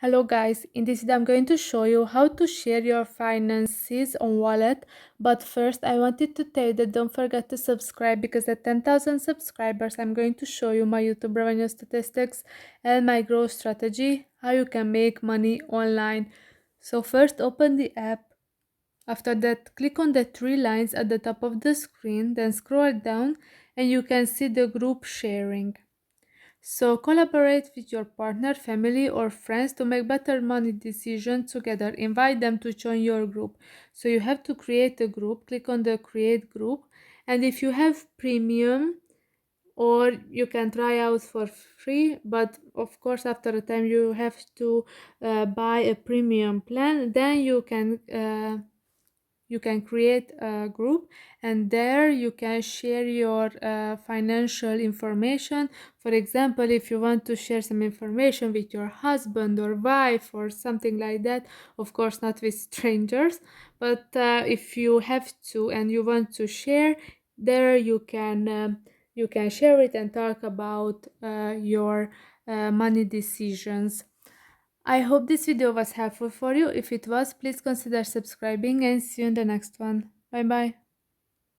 Hello guys, in this video I'm going to show you how to share your finances on Wallet. But first I wanted to tell you that don't forget to subscribe, because at 10,000 subscribers I'm going to show you my YouTube revenue statistics and my growth strategy, how you can make money online. So first open the app. After that, click on the three lines at the top of the screen, then scroll down and you can see the group sharing. So collaborate with your partner, family or friends to make better money decisions together. Invite them to join your group. So you have to create a group, click on the create group, and if you have premium, or you can try out for free, but of course after a time you have to buy a premium plan, then you can create a group, and there you can share your financial information. For example, if you want to share some information with your husband or wife or something like that, of course not with strangers, but if you have to and you want to share, there you can share it and talk about your money decisions. I hope this video was helpful for you. If it was, please consider subscribing and see you in the next one. Bye bye.